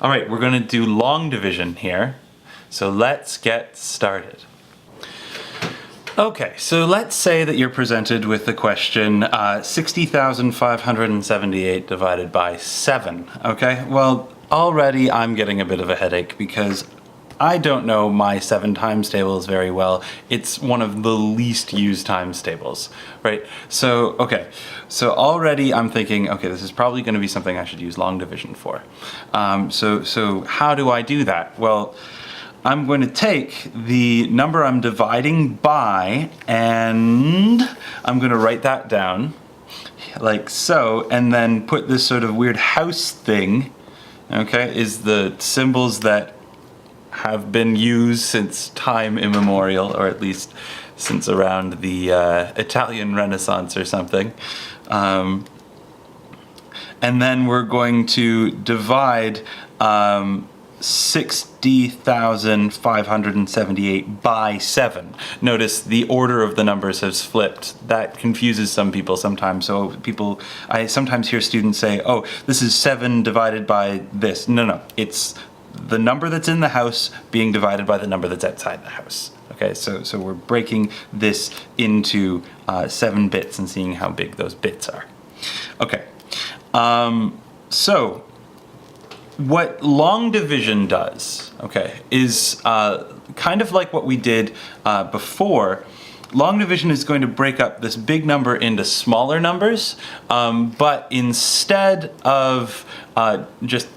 All right, we're going to do long division here. So let's get started. Okay, so let's say that you're presented with the question 60,578 divided by 7. Okay, well, already I'm getting a bit of a headache because I don't know my 7 times tables very well. It's one of the least used times tables, right? So, okay, so already I'm thinking, okay, this is probably going to be something I should use long division for. So how do I do that? Well, I'm going to take the number I'm dividing by and I'm going to write that down like so, and then put this sort of weird house thing, okay, is the symbols that have been used since time immemorial, or at least since around the Italian Renaissance or something. And then we're going to divide 60,578 by 7. Notice the order of the numbers has flipped. That confuses some people sometimes. So I sometimes hear students say, oh, this is 7 divided by this. No, it's the number that's in the house being divided by the number that's outside the house. Okay, so we're breaking this into 7 bits and seeing how big those bits are. Okay, so what long division does, okay, is kind of like what we did before. Long division is going to break up this big number into smaller numbers, but instead of just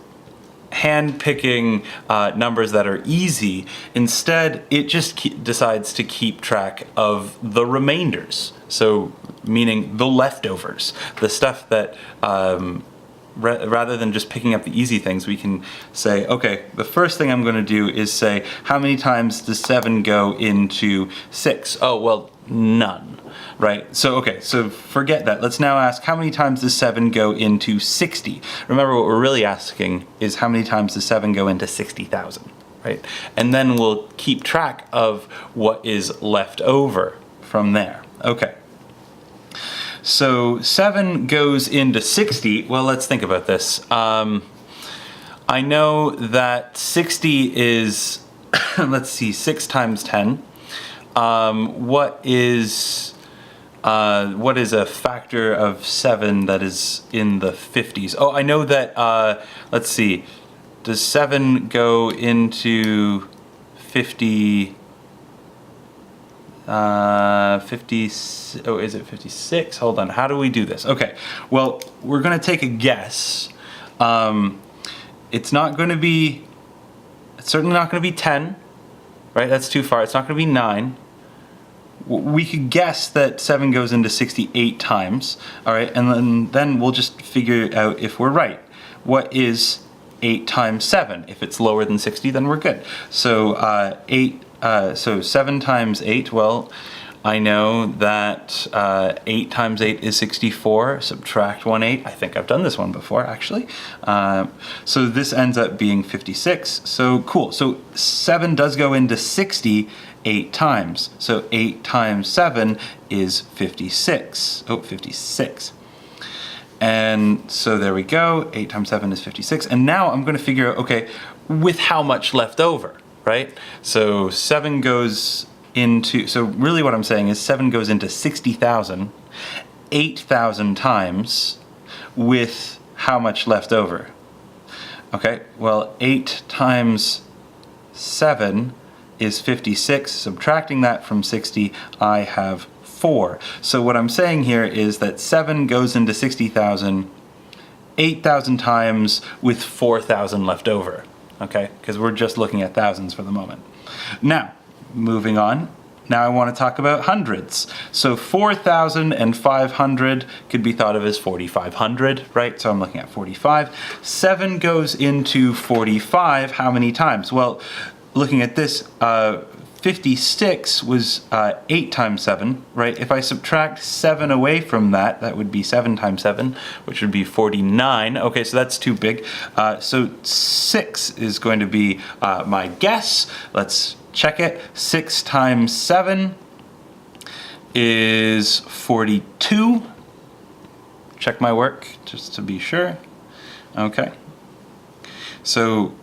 hand-picking numbers that are easy, instead it just decides to keep track of the remainders. So meaning the leftovers, the stuff that rather than just picking up the easy things, we can say, okay, the first thing I'm going to do is say, how many times does 7 go into 6? Oh, well, none, right? So, okay, so forget that. Let's now ask, how many times does 7 go into 60? Remember, what we're really asking is how many times does 7 go into 60,000, right? And then we'll keep track of what is left over from there. Okay. So 7 goes into 60. Well, let's think about this. I know that 60 is, let's see, 6 times 10. What is a factor of 7 that is in the 50s? Oh, I know that, let's see, does 7 go into 50? 50, oh, is it 56? Hold on, how do we do this? Okay, well, we're going to take a guess. It's not going to be, it's certainly not going to be 10, right? That's too far. It's not going to be 9. We could guess that 7 goes into 68 times, all right? And then we'll just figure out if we're right. What is 8 times 7? If it's lower than 60, then we're good. So so 7 times 8, well, I know that 8 times 8 is 64, subtract 1 8. I think I've done this one before, actually. So this ends up being 56, so cool. So 7 does go into 60 8 times. So 8 times 7 is 56. Oh, 56. And so there we go, 8 times 7 is 56. And now I'm going to figure out, okay, with how much left over, right? So 7 goes into, so really what I'm saying is 7 goes into 60,000, 8,000 times with how much left over? Okay, well, 8 times 7 is 56. Subtracting that from 60, I have 4. So what I'm saying here is that 7 goes into 60,000, 8,000 times with 4,000 left over. Okay, because we're just looking at thousands for the moment. Now, moving on. Now I want to talk about hundreds. So 4,500 could be thought of as 4,500, right? So I'm looking at 45. 7 goes into 45 how many times? Well, looking at this, 56 was 8 times 7, right? If I subtract 7 away from that, that would be 7 times 7, which would be 49. Okay, so that's too big. So 6 is going to be my guess. Let's check it. 6 times 7 is 42. Check my work just to be sure. Okay. So,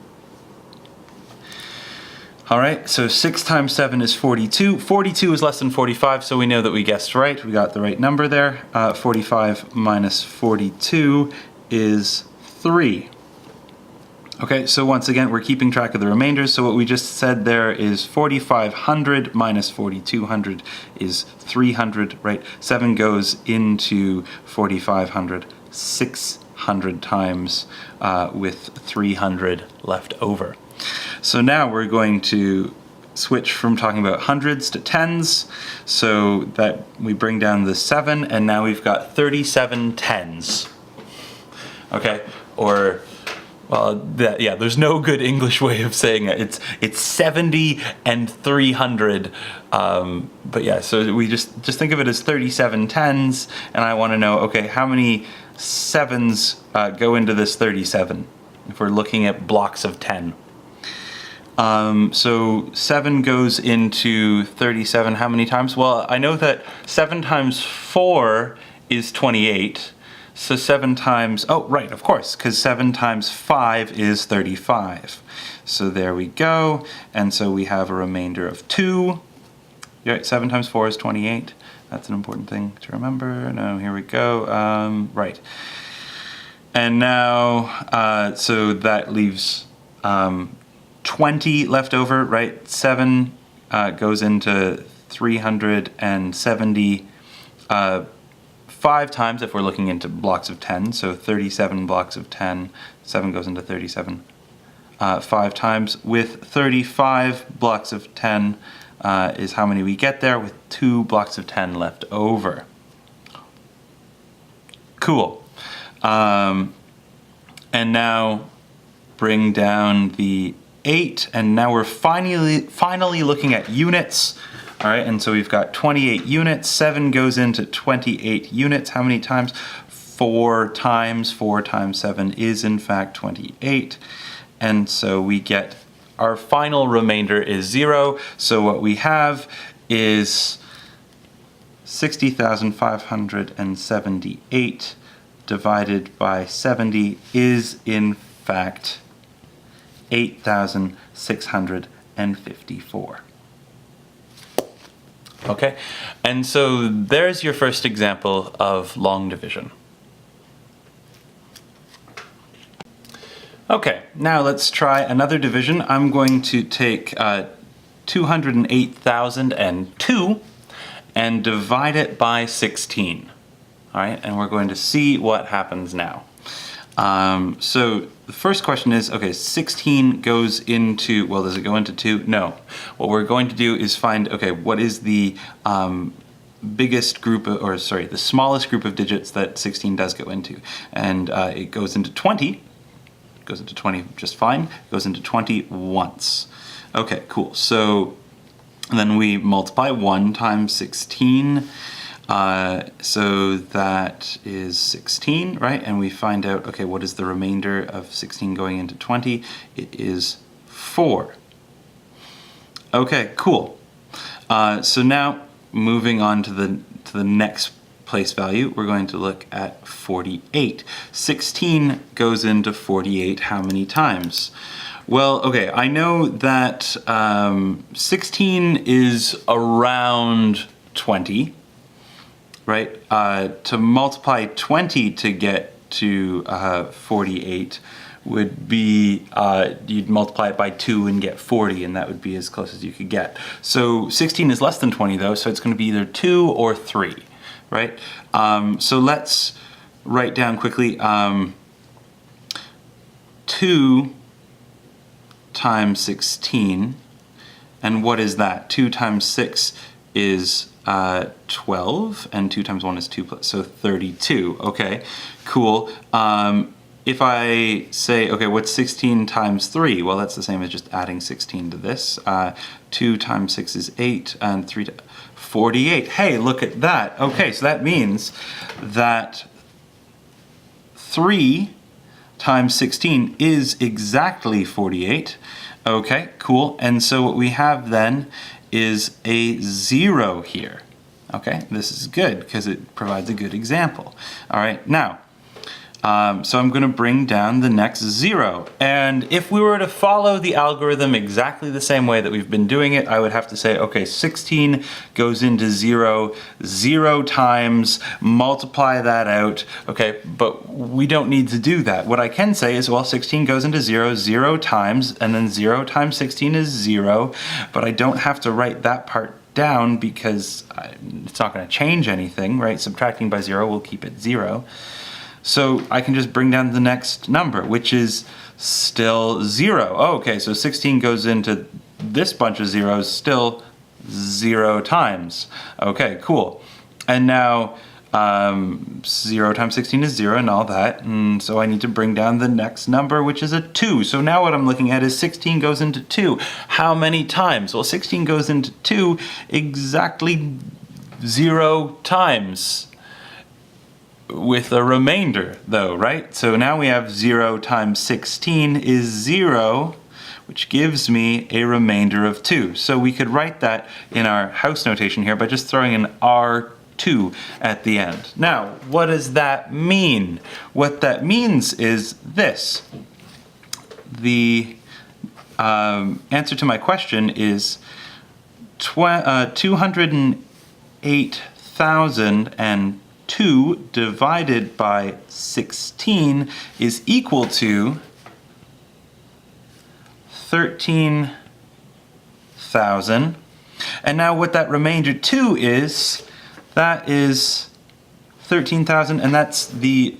all right, so 6 times 7 is 42. 42 is less than 45, so we know that we guessed right. We got the right number there. 45 minus 42 is 3. Okay, so once again, we're keeping track of the remainders. So what we just said there is 4,500 minus 4,200 is 300, right? 7 goes into 4,500 600 times with 300 left over. So now we're going to switch from talking about hundreds to tens, so that we bring down the 7, and now we've got 37 tens. Okay, or well, yeah, there's no good English way of saying it. It's 70 and 300, but yeah, so we just think of it as 37 tens, and I want to know, okay, how many 7s go into this 37 if we're looking at blocks of 10. So 7 goes into 37 how many times? Well, I know that 7 times 4 is 28. So 7 times, oh right, of course, because 7 times 5 is 35. So there we go, and so we have a remainder of 2. Right, 7 times 4 is 28. That's an important thing to remember. No, here we go, right. And now, so that leaves 20 left over, right? 7 goes into 370 5 times if we're looking into blocks of 10, so 37 blocks of 10, 7 goes into 37 5 times. With 35 blocks of 10 is how many we get there, with 2 blocks of 10 left over. Cool. And now bring down the 8, and now we're finally looking at units. All right, and so we've got 28 units. 7 goes into 28 units. How many times? 4 times. 4 times 7 is in fact 28. And so we get our final remainder is 0. So what we have is 60,578 divided by 70 is in fact 8,654. Okay, and so there's your first example of long division. Okay, now let's try another division. I'm going to take 208,002 and divide it by 16. All right, and we're going to see what happens now. So the first question is, okay, 16 goes into, well, does it go into 2? No. What we're going to do is find, okay, what is the biggest group, the smallest group of digits that 16 does go into. And it goes into 20. It goes into 20 just fine. It goes into 20 once. Okay, cool. So then we multiply 1 times 16. So that is 16, right? And we find out, okay, what is the remainder of 16 going into 20? It is 4. Okay, cool. So now moving on to the next place value, we're going to look at 48. 16 goes into 48 how many times? Well, okay, I know that 16 is around 20. Right? To multiply 20 to get to 48 would be, you'd multiply it by 2 and get 40, and that would be as close as you could get. So 16 is less than 20 though, so it's going to be either 2 or 3, right? So let's write down quickly 2 times 16, and what is that? 2 times 6 is 12, and 2 times 1 is 2, so 32. Okay, cool. If I say, okay, what's 16 times 3? Well, that's the same as just adding 16 to this. 2 times 6 is 8, and 3 to 48. Hey, look at that. Okay, so that means that 3 times 16 is exactly 48. Okay, cool. And so what we have then is a 0 here. Okay, this is good because it provides a good example. All right, now So I'm going to bring down the next 0. And if we were to follow the algorithm exactly the same way that we've been doing it, I would have to say, okay, 16 goes into 0, 0 times, multiply that out, okay, but we don't need to do that. What I can say is, well, 16 goes into 0, 0 times, and then 0 times 16 is 0, but I don't have to write that part down because it's not going to change anything, right? Subtracting by 0 will keep it 0. So I can just bring down the next number, which is still 0. Oh, okay, so 16 goes into this bunch of zeros still 0 times. Okay, cool. And now 0 times 16 is 0 and all that, and so I need to bring down the next number, which is a 2. So now what I'm looking at is 16 goes into 2. How many times? Well, 16 goes into 2 exactly 0 times. With a remainder though, right? So now we have 0 times 16 is 0, which gives me a remainder of 2. So we could write that in our house notation here by just throwing an R2 at the end. Now, what does that mean? What that means is this. The answer to my question is 208,002 divided by 16 is equal to 13,000. And now what that remainder 2 is, that is 13,000, and that's the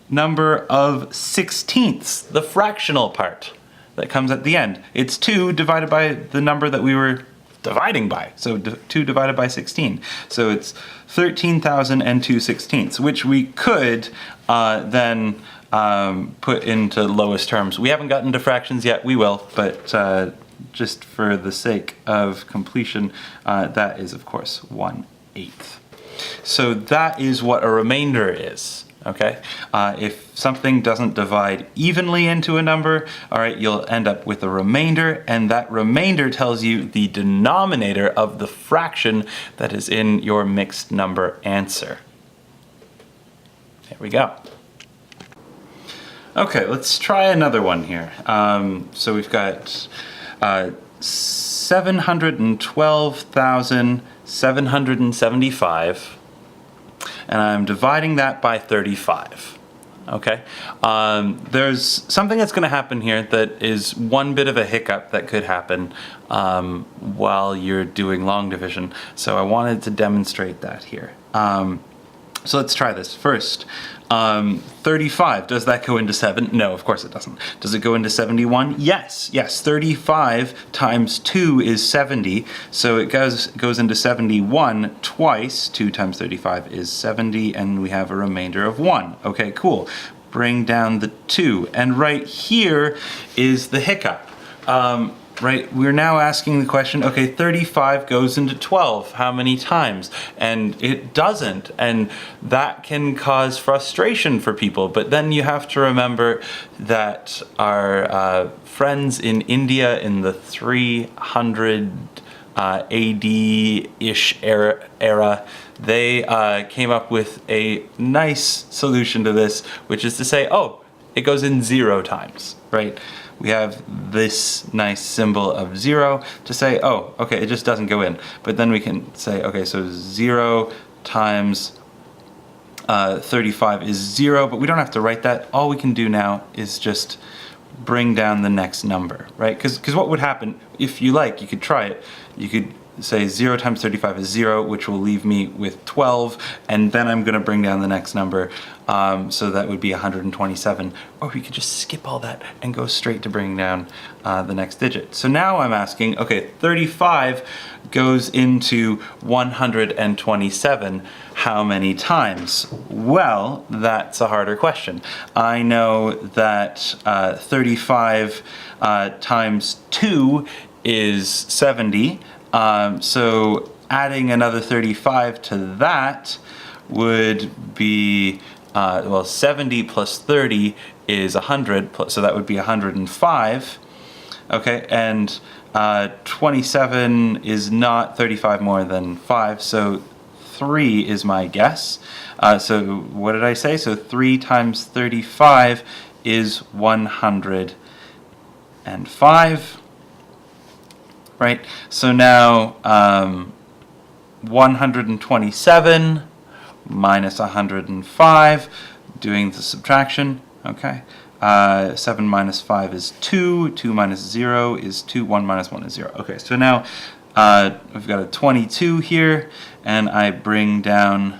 number of sixteenths, the fractional part that comes at the end. It's 2 divided by the number that we were dividing by, so 2 divided by 16. So it's 13,002 sixteenths, which we could then put into lowest terms. We haven't gotten to fractions yet, we will, but just for the sake of completion, that is of course 1/8. So that is what a remainder is. Okay, if something doesn't divide evenly into a number, all right, you'll end up with a remainder, and that remainder tells you the denominator of the fraction that is in your mixed number answer. There we go. Okay, let's try another one here. So we've got 712,775. And I'm dividing that by 35, okay? There's something that's gonna happen here that is one bit of a hiccup that could happen while you're doing long division. So I wanted to demonstrate that here. So let's try this. First, 35, does that go into 7? No, of course it doesn't. Does it go into 71? Yes, 35 times 2 is 70, so it goes into 71 twice. 2 times 35 is 70, and we have a remainder of 1. Okay, cool. Bring down the 2, and right here is the hiccup. Right, we're now asking the question, okay, 35 goes into 12, how many times? And it doesn't, and that can cause frustration for people, but then you have to remember that our friends in India in the 300 AD-ish era, they came up with a nice solution to this, which is to say, oh, it goes in 0 times, right? We have this nice symbol of 0 to say, oh, okay, it just doesn't go in. But then we can say, okay, so 0 times 35 is 0, but we don't have to write that. All we can do now is just bring down the next number, right? Because what would happen, if you like, you could try it. You could say 0 times 35 is 0, which will leave me with 12, and then I'm gonna bring down the next number, so that would be 127. Or we could just skip all that and go straight to bringing down the next digit. So now I'm asking, okay, 35 goes into 127, how many times? Well, that's a harder question. I know that 35 times 2 is 70, so adding another 35 to that would be, well, 70 plus 30 is 100, so that would be 105. Okay, and 27 is not 35 more than 5, so 3 is my guess. So what did I say? So 3 times 35 is 105, right? So now 127 minus 105, doing the subtraction, okay? 7 minus 5 is 2, 2 minus 0 is 2, 1 minus 1 is 0. Okay, so now we've got a 22 here, and I bring down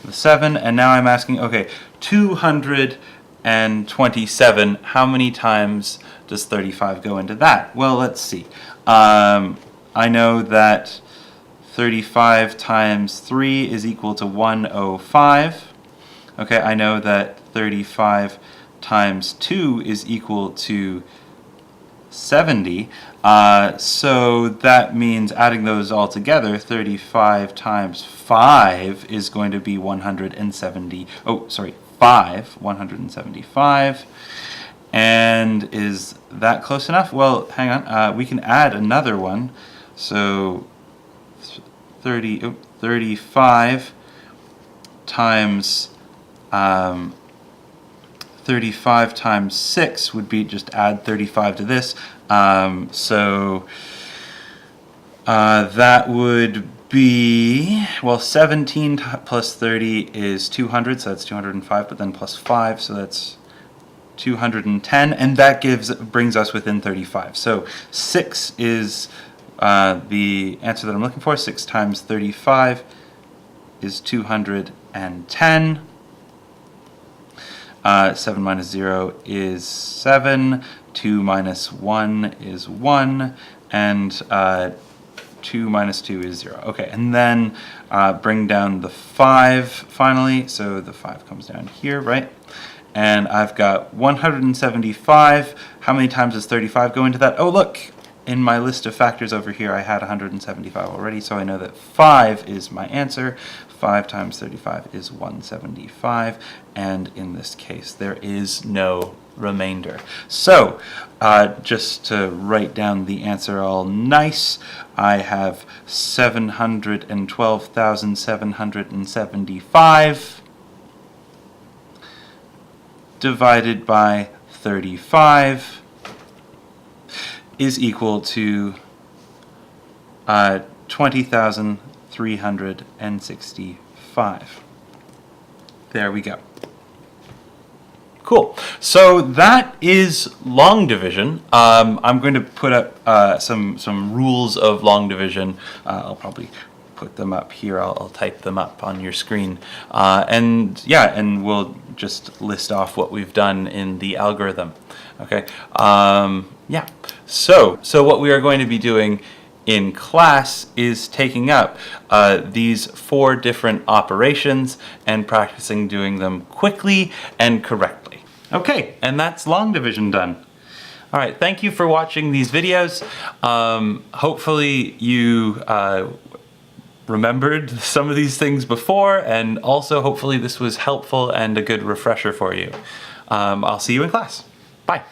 the 7, and now I'm asking, okay, 227, how many times does 35 go into that? Well, let's see. I know that 35 times 3 is equal to 105. Okay, I know that 35 times 2 is equal to 70. So that means adding those all together, 35 times 5 is going to be 175. And is that close enough? Well, hang on, we can add another one. So 35 times 35 times 6 would be just add 35 to this. So that would be, well, 17 plus 30 is 200, so that's 205, but then plus 5, so that's 210, and that brings us within 35. So 6 is the answer that I'm looking for. 6 times 35 is 210. 7 minus 0 is 7. 2 minus 1 is 1. And 2 minus 2 is 0. Okay, and then bring down the 5 finally. So the 5 comes down here, right? And I've got 175. How many times does 35 go into that? Oh, look! In my list of factors over here, I had 175 already, so I know that 5 is my answer. 5 times 35 is 175, and in this case, there is no remainder. So, just to write down the answer all nice, I have 712,775 divided by 35 is equal to 20,365. There we go. Cool. So that is long division. I'm going to put up some rules of long division. I'll probably put them up here. I'll type them up on your screen. And we'll just list off what we've done in the algorithm. Okay. Yeah. So what we are going to be doing in class is taking up these 4 different operations and practicing doing them quickly and correctly. Okay, and that's long division done. All right, thank you for watching these videos. Hopefully you remembered some of these things before, and also hopefully this was helpful and a good refresher for you. I'll see you in class. Bye.